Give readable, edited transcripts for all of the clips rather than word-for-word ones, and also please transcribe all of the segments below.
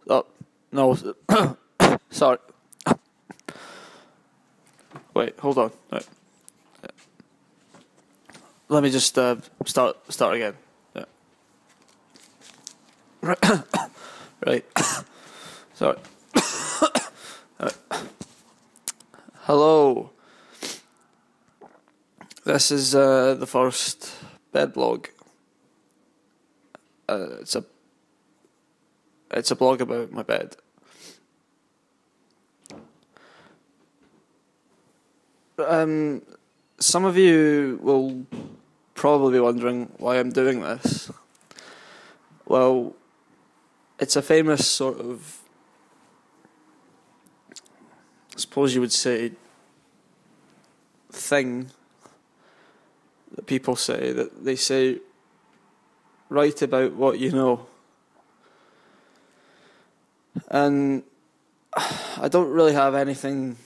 Oh, no. Sorry. Wait, hold on. Right. Let me just start again. Yeah. Right. Sorry. Right. Hello. This is the first bed blog. It's a blog about my bed. Some of you will probably be wondering why I'm doing this. Well, it's a famous sort of, I suppose you would say, thing that people say, that they say, write about what you know. And I don't really have anything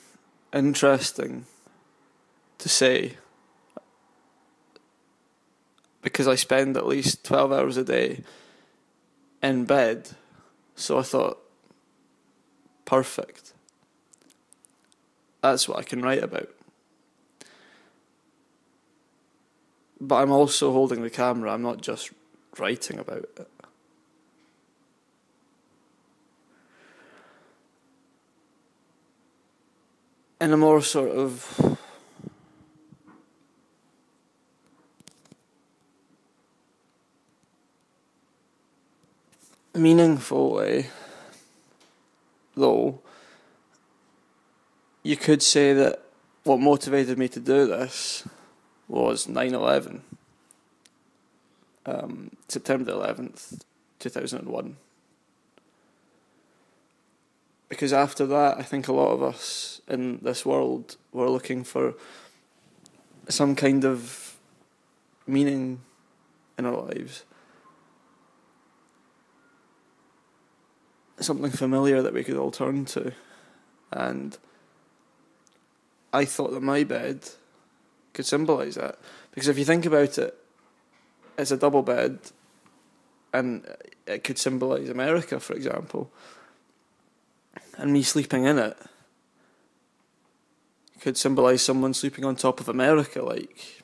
interesting to say, because I spend at least 12 hours a day in bed. So I thought, perfect. That's what I can write about. But I'm also holding the camera. I'm not just writing about it. In a more sort of meaningful way, though, you could say that what motivated me to do this was 9/11, September the 11th, 2001. Because after that, I think a lot of us in this world were looking for some kind of meaning in our lives. Something familiar that we could all turn to. And I thought that my bed could symbolise that. Because if you think about it, it's a double bed, and it could symbolise America, for example. And me sleeping in it could symbolise someone sleeping on top of America, like,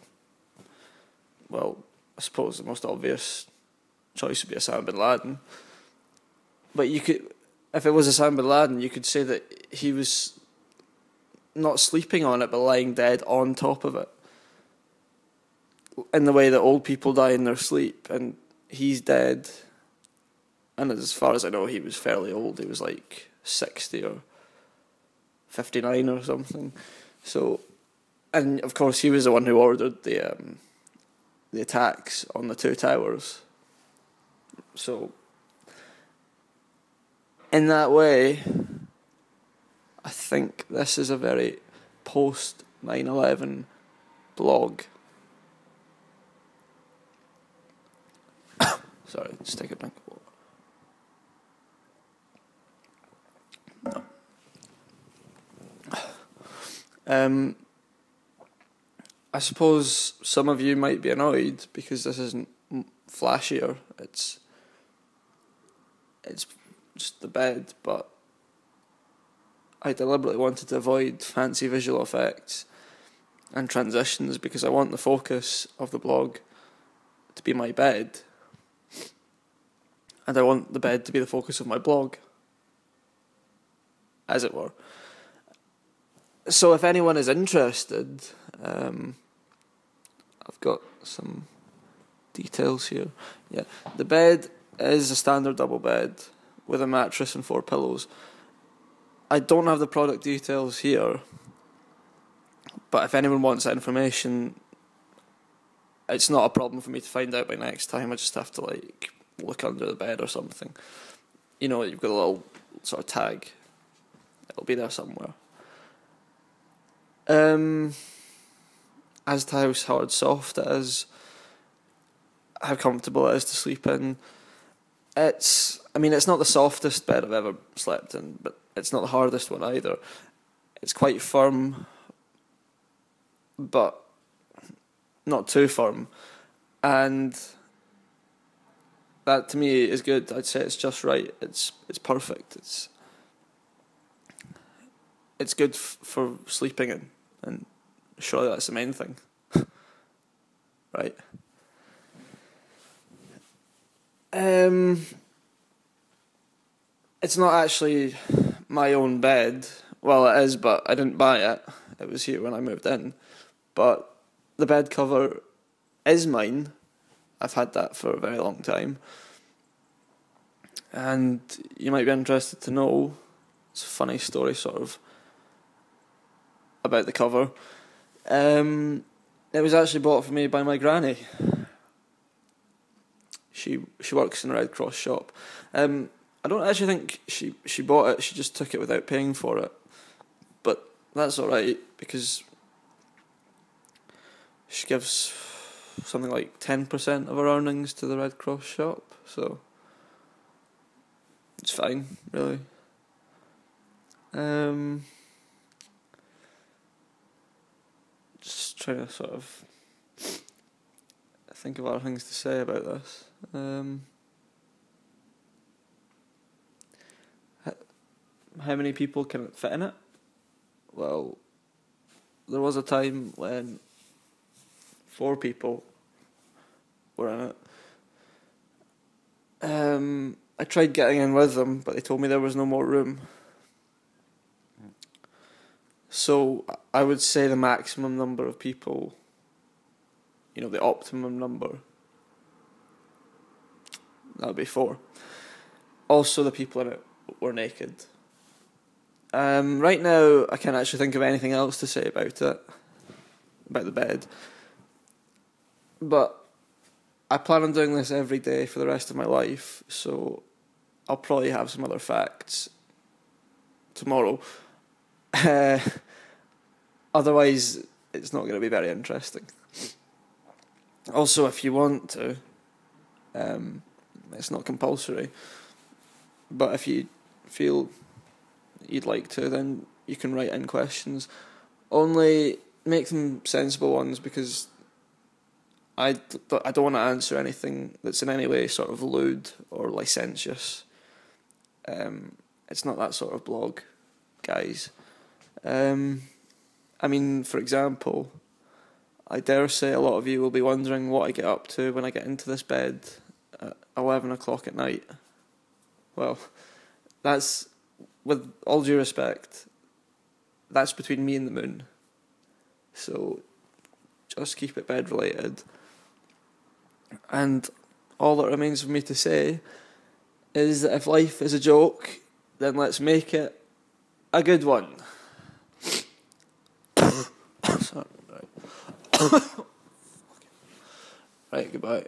well, I suppose the most obvious choice would be Osama bin Laden. But you could, if it was Osama bin Laden, you could say that he was not sleeping on it, but lying dead on top of it. In the way that old people die in their sleep, and he's dead. And as far as I know, he was fairly old. He was like 60 or 59 or something. So, and of course, he was the one who ordered the attacks on the two towers. So, in that way, I think this is a very post 9/11 blog. Sorry, just take a drink of water. No. I suppose some of you might be annoyed because this isn't flashier. It's just the bed, but I deliberately wanted to avoid fancy visual effects and transitions because I want the focus of the blog to be my bed. And I want the bed to be the focus of my blog, as it were. So if anyone is interested, I've got some details here. Yeah, the bed is a standard double bed with a mattress and 4 pillows. I don't have the product details here, but if anyone wants that information, it's not a problem for me to find out by next time. I just have to look under the bed or something. You know, you've got a little sort of tag. It'll be there somewhere. As to how hard soft it is, how comfortable it is to sleep in, it's not the softest bed I've ever slept in, but it's not the hardest one either. It's quite firm, but not too firm. And that to me is good. I'd say it's just right. It's perfect. It's good for sleeping in, and surely that's the main thing, right? It's not actually my own bed. Well, it is, but I didn't buy it. It was here when I moved in. But the bed cover is mine. I've had that for a very long time. And you might be interested to know, it's a funny story sort of about the cover. It was actually bought for me by my granny. She works in a Red Cross shop. I don't actually think she bought it, she just took it without paying for it. But that's alright, because she gives something like 10% of her earnings to the Red Cross shop, so it's fine, really. Just trying to sort of think of other things to say about this. How many people can it fit in it? Well, there was a time when 4 people were in it. I tried getting in with them, but they told me there was no more room. So I would say the maximum number of people, the optimum number, that would be 4. Also, the people in it were naked. Right now, I can't actually think of anything else to say about the bed. But I plan on doing this every day for the rest of my life, so I'll probably have some other facts tomorrow. Otherwise, it's not going to be very interesting. Also, if you want to, it's not compulsory, but if you feel you'd like to, then you can write in questions. Only make them sensible ones, because I don't want to answer anything that's in any way sort of lewd or licentious. It's not that sort of blog, guys. I mean, for example, I dare say a lot of you will be wondering what I get up to when I get into this bed at 11 o'clock at night. Well, that's, with all due respect, that's between me and the moon. So just keep it bed related. And all that remains for me to say is that if life is a joke, then let's make it a good one. Sorry, right. Right, goodbye.